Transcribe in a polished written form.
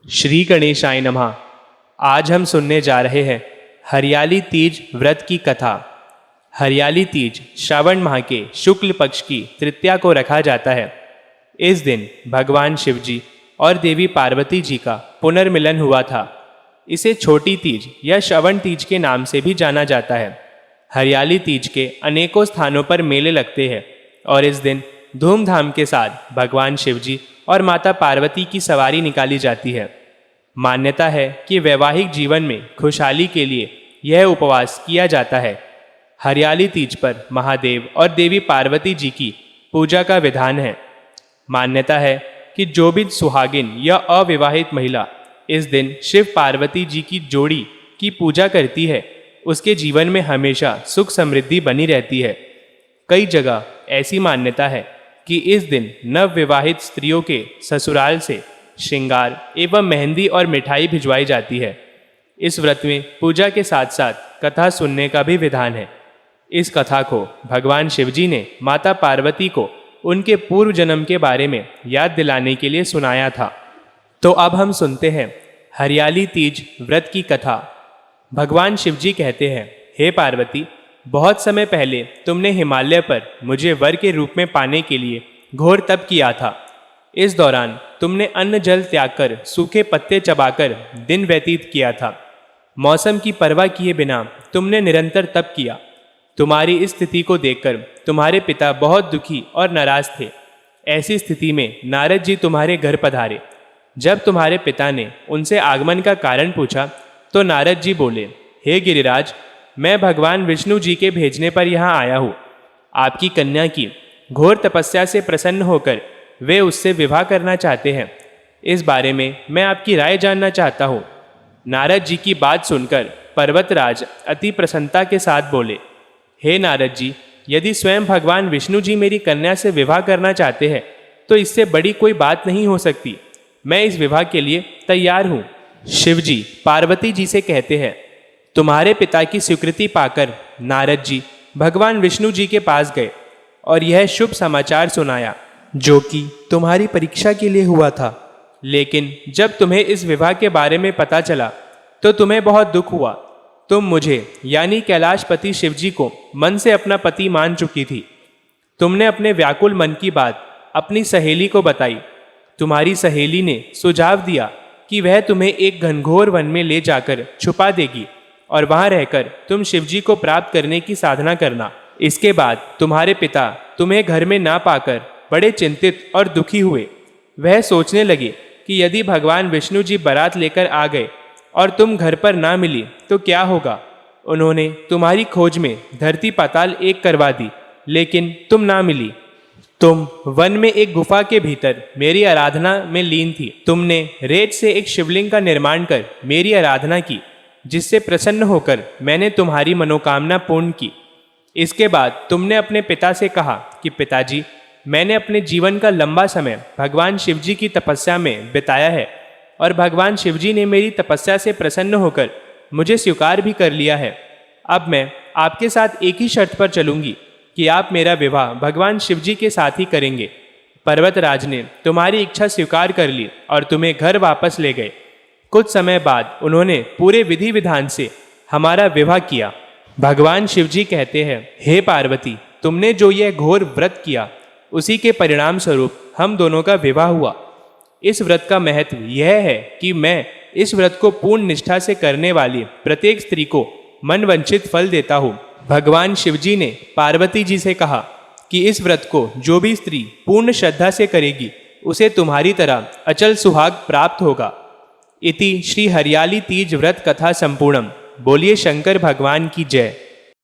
श्री गणेशाय नमः। आज हम सुनने जा रहे हैं हरियाली तीज व्रत की कथा। हरियाली तीज श्रावण माह के शुक्ल पक्ष की तृतीया को रखा जाता है। इस दिन भगवान शिव जी और देवी पार्वती जी का पुनर्मिलन हुआ था। इसे छोटी तीज या श्रवण तीज के नाम से भी जाना जाता है। हरियाली तीज के अनेकों स्थानों पर मेले लगते हैं और इस दिन धूमधाम के साथ भगवान शिव जी और माता पार्वती की सवारी निकाली जाती है। मान्यता है कि वैवाहिक जीवन में खुशहाली के लिए यह उपवास किया जाता है। हरियाली तीज पर महादेव और देवी पार्वती जी की पूजा का विधान है। मान्यता है कि जो भी सुहागिन या अविवाहित महिला इस दिन शिव पार्वती जी की जोड़ी की पूजा करती है, उसके जीवन में हमेशा सुख समृद्धि बनी रहती है। कई जगह ऐसी मान्यता है कि इस दिन नव विवाहित स्त्रियों के ससुराल से श्रृंगार एवं मेहंदी और मिठाई भिजवाई जाती है। इस व्रत में पूजा के साथ साथ कथा सुनने का भी विधान है। इस कथा को भगवान शिवजी ने माता पार्वती को उनके पूर्व जन्म के बारे में याद दिलाने के लिए सुनाया था। तो अब हम सुनते हैं हरियाली तीज व्रत की कथा। भगवान शिवजी कहते हैं, हे पार्वती, बहुत समय पहले तुमने हिमालय पर मुझे वर के रूप में पाने के लिए घोर तप किया था। इस दौरान तुमने अन्न जल त्याग कर सूखे पत्ते चबाकर दिन व्यतीत किया था। मौसम की परवाह किए बिना तुमने निरंतर तप किया। तुम्हारी इस स्थिति को देखकर तुम्हारे पिता बहुत दुखी और नाराज थे। ऐसी स्थिति में नारद जी तुम्हारे घर पधारे। जब तुम्हारे पिता ने उनसे आगमन का कारण पूछा तो नारद जी बोले, हे गिरिराज, मैं भगवान विष्णु जी के भेजने पर यहाँ आया हूँ। आपकी कन्या की घोर तपस्या से प्रसन्न होकर वे उससे विवाह करना चाहते हैं। इस बारे में मैं आपकी राय जानना चाहता हूँ। नारद जी की बात सुनकर पर्वतराज अति प्रसन्नता के साथ बोले, हे नारद जी, यदि स्वयं भगवान विष्णु जी मेरी कन्या से विवाह करना चाहते हैं तो इससे बड़ी कोई बात नहीं हो सकती। मैं इस विवाह के लिए तैयार हूँ। शिव जी पार्वती जी से कहते हैं, तुम्हारे पिता की स्वीकृति पाकर नारद जी भगवान विष्णु जी के पास गए और यह शुभ समाचार सुनाया जो कि तुम्हारी परीक्षा के लिए हुआ था। लेकिन जब तुम्हें इस विवाह के बारे में पता चला तो तुम्हें बहुत दुख हुआ। तुम मुझे यानी कैलाशपति शिव जी को मन से अपना पति मान चुकी थी। तुमने अपने व्याकुल मन की बात अपनी सहेली को बताई। तुम्हारी सहेली ने सुझाव दिया कि वह तुम्हें एक घनघोर वन में ले जाकर छुपा देगी और वहां रहकर तुम शिवजी को प्राप्त करने की साधना करना। इसके बाद तुम्हारे पिता तुम्हें घर में ना पाकर बड़े चिंतित और दुखी हुए। वह सोचने लगे कि यदि भगवान विष्णु जी बारात लेकर आ गए और तुम घर पर ना मिली तो क्या होगा। उन्होंने तुम्हारी खोज में धरती पाताल एक करवा दी, लेकिन तुम ना मिली। तुम वन में एक गुफा के भीतर मेरी आराधना में लीन थी। तुमने रेत से एक शिवलिंग का निर्माण कर मेरी आराधना की, जिससे प्रसन्न होकर मैंने तुम्हारी मनोकामना पूर्ण की। इसके बाद तुमने अपने पिता से कहा कि पिताजी, मैंने अपने जीवन का लंबा समय भगवान शिवजी की तपस्या में बिताया है और भगवान शिवजी ने मेरी तपस्या से प्रसन्न होकर मुझे स्वीकार भी कर लिया है। अब मैं आपके साथ एक ही शर्त पर चलूंगी कि आप मेरा विवाह भगवान शिवजी के साथ ही करेंगे। पर्वतराज ने तुम्हारी इच्छा स्वीकार कर ली और तुम्हें घर वापस ले गए। कुछ समय बाद उन्होंने पूरे विधि विधान से हमारा विवाह किया। भगवान शिवजी कहते हैं, हे पार्वती, तुमने जो यह घोर व्रत किया उसी के परिणाम स्वरूप हम दोनों का विवाह हुआ। इस व्रत का महत्व यह है कि मैं इस व्रत को पूर्ण निष्ठा से करने वाली प्रत्येक स्त्री को मनवंचित फल देता हूँ। भगवान शिवजी ने पार्वती जी से कहा कि इस व्रत को जो भी स्त्री पूर्ण श्रद्धा से करेगी उसे तुम्हारी तरह अचल सुहाग प्राप्त होगा। इति श्री हरियाली तीज व्रत कथा संपूर्णम। बोलिए शंकर भगवान की जय।